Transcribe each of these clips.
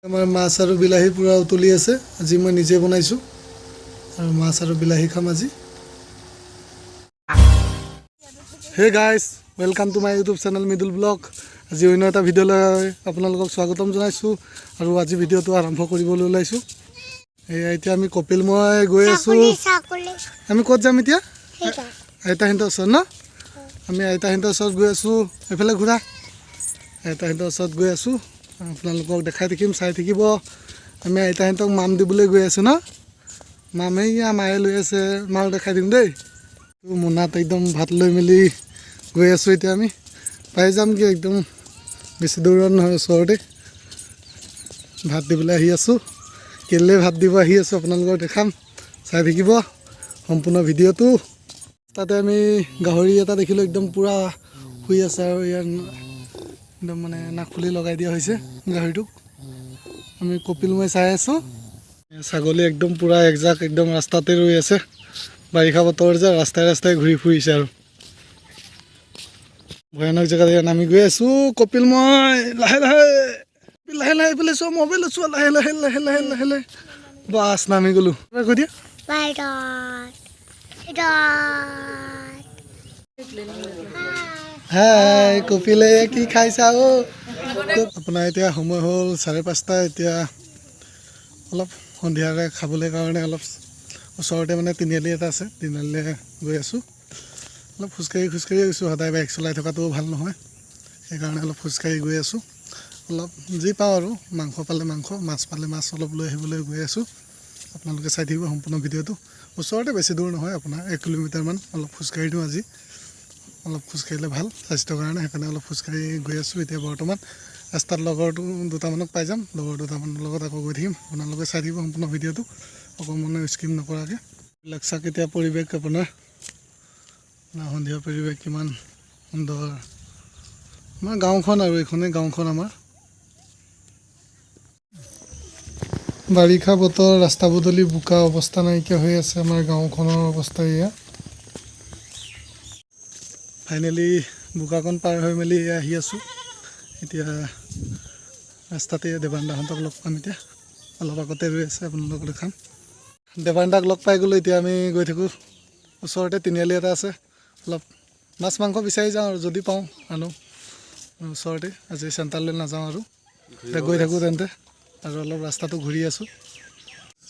আমাৰ মাছ আৰু বিলাহী পুৰা উতলি আছে। আজি মই নিজে বনাইছোঁ আৰু মাছ আৰু বিলাহী খাম আজি। Hey guys, welcome to my YouTube channel middle blog. আজি অন্য এটা ভিডিঅ'লৈ আপোনালোকক স্বাগতম জনাইছোঁ আৰু আজি ভিডিঅ'টো আৰম্ভ কৰিবলৈ ওলাইছোঁ। এয়া এতিয়া আমি কপিল মই গৈ আছোঁ। আমি ক'ত যাম এতিয়া? আইতাহঁতৰ ওচৰত ন? আমি আইতাহঁতৰ ওচৰত গৈ আছোঁ। এইফালে ঘূৰা। আইতাহঁতৰ ওচৰত গৈ আছোঁ। আপোনালোকক দেখাই থাকিম, চাই থাকিব। আমি আইতাহঁতক মাম দিবলৈ গৈ আছোঁ ন? মামে মায়ে লৈ আছে, মাক দেখাই দিম দেই। মোনাত একদম ভাত লৈ মেলি গৈ আছোঁ। এতিয়া আমি পাই যামগৈ, একদম বেছি দূৰত নহয়, ওচৰতে ভাত দিবলৈ আহি আছোঁ। কেলৈ ভাত দিব আহি আছোঁ আপোনালোকক দেখাম, চাই থাকিব সম্পূৰ্ণ ভিডিঅ'টো। তাতে আমি গাহৰি এটা দেখিলোঁ, একদম পূৰা শুই আছে আৰু ইয়াৰ একদম মানে নাক ফুলি লগাই দিয়া হৈছে গাহৰিটোক। আমি কপিল মই চাই আছোঁ। ছাগলী একদম পূৰা একজাক একদম ৰাস্তাতে ৰৈ আছে। বাৰিষা বতৰ যে ৰাস্তাই ৰাস্তাই ঘূৰি ফুৰিছে আৰু ভয়ানক জেগাত নামি গৈ আছোঁ। কপিল মই লাহে লাহে লাহে লাহে এইফালে চোৱা, মোবাইলত চোৱা, লাহে লাহে লাহে লাহে লাহে লাহে বাছ নামি গ'লোঁ। কৈ দিয়া হাই কপিলে কি খাইছা অ'? আপোনাৰ এতিয়া সময় হ'ল 5:30। এতিয়া অলপ সন্ধিয়াকৈ খাবলৈ কাৰণে অলপ ওচৰতে মানে তিনিআলি এটা আছে, তিনিআলিলৈ গৈ আছোঁ। অলপ খোজকাঢ়ি গৈছোঁ। সদায় বাইক চলাই থকাটো ভাল নহয়, সেইকাৰণে অলপ খোজকাঢ়ি গৈ আছোঁ। অলপ যি পাওঁ আৰু মাংস পালে মাংস, মাছ পালে মাছ অলপ লৈ আহিবলৈ গৈ আছোঁ। আপোনালোকে চাই থাকিব সম্পূৰ্ণ ভিডিঅ'টো। ওচৰতে, বেছি দূৰ নহয়, আপোনাৰ 1 কিলোমিটাৰমান অলপ খোজকাঢ়ি দিওঁ আজি। অলপ খোজকাঢ়িলে ভাল স্বাস্থ্যৰ কাৰণে, সেইকাৰণে অলপ খোজকাঢ়ি গৈ আছোঁ। এতিয়া বৰ্তমান ৰাস্তাত লগৰটো দুটামানক পাই যাম, লগৰ দুটামানৰ লগত আকৌ গৈ থাকিম। আপোনালোকে চাই থাকিব সম্পূৰ্ণ ভিডিঅ'টো অকণমানো স্কিপ নকৰাকৈ। এইবিলাক চাওক এতিয়া পৰিৱেশ আপোনাৰ সন্ধিয়া পৰিৱেশ কিমান সুন্দৰ। আমাৰ গাঁওখন আৰু এইখনেই গাঁওখন আমাৰ। বাৰিষা বতৰ, ৰাস্তা পদূলি বোকা, অৱস্থা নাইকিয়া হৈ আছে আমাৰ গাঁওখনৰ অৱস্থা এয়া। ফাইনেলি বোকাকণ পাৰ হৈ মেলি আহি আছোঁ। এতিয়া ৰাস্তাতে দেৱানদাহঁতক লগ পাম। এতিয়া অলপ আগতে ৰৈ আছে, আপোনালোকক দেখাম। দেৱানদাক লগ পাই গ'লোঁ। এতিয়া আমি গৈ থাকোঁ। ওচৰতে তিনিআলি এটা আছে, অলপ মাছ মাংস বিচাৰি যাওঁ আৰু যদি পাওঁ আনো। ওচৰতে আজি চেণ্টাৰলৈ নাযাওঁ আৰু এতিয়া গৈ থাকোঁ তেন্তে, আৰু অলপ ৰাস্তাটো ঘূৰি আছোঁ।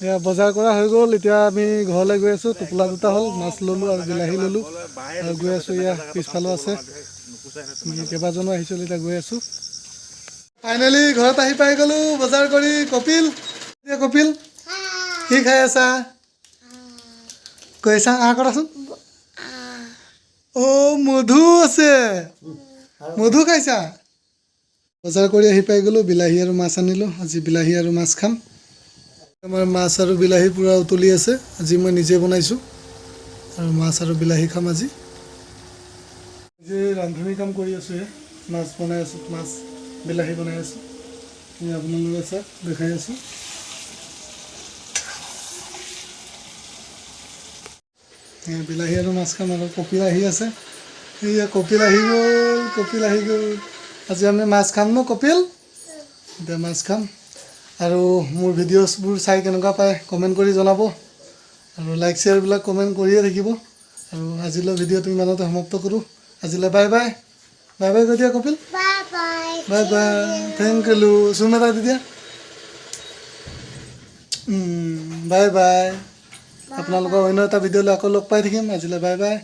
এয়া বজাৰ কৰা হৈ গ'ল। এতিয়া আমি ঘৰলৈ গৈ আছোঁ। টোপোলা দুটা হ'ল, মাছ ল'লোঁ আৰু বিলাহী ল'লোঁ আৰু গৈ আছোঁ। এয়া পিছফালেও আছে, কেইবাজনো আহিছিলোঁ। এতিয়া গৈ আছোঁ। ফাইনেলি ঘৰত আহি পাই গ'লোঁ বজাৰ কৰি। কপিল, এতিয়া কপিল কি খাই আছা? কৈছা কৰাচোন। অ' মধু আছে, মধু খাইছা? বজাৰ কৰি আহি পাই গ'লোঁ। বিলাহী আৰু মাছ আনিলোঁ। আজি বিলাহী আৰু মাছ খাম। আমাৰ মাছ আৰু বিলাহী পূৰা উতলি আছে। আজি মই নিজে বনাইছোঁ আৰু মাছ আৰু বিলাহী খাম আজি। নিজে ৰান্ধনি কাম কৰি আছোঁ। মাছ বনাই আছোঁ, মাছ বিলাহী বনাই আছোঁ। আপোনালোকে চাওক, দেখাই আছোঁ। বিলাহী আৰু মাছ খাম আৰু কপিল আহি আছে। এইয়া কপিল আহি গ'ল, কপিল আহি গ'ল। আজি আমি মাছ খাম ন কপিল? এতিয়া মাছ খাম। আৰু মোৰ ভিডিঅ'ছবোৰ চাই কেনেকুৱা পায় কমেণ্ট কৰি জনাব, আৰু লাইক শ্বেয়াৰবিলাক কমেণ্ট কৰিয়ে থাকিব। আৰু আজিলৈ ভিডিঅ'টো ইমানতে সমাপ্ত কৰোঁ। আজিলৈ বাই বাই। বাই বাই কৈ দিয়া Kapil. Bye bye, thank you. চুম এটা দি দিয়া। Bye bye. আপোনালোকৰ অন্য এটা ভিডিঅ'লৈ আকৌ লগ পাই থাকিম। আজিলৈ বাই বাই।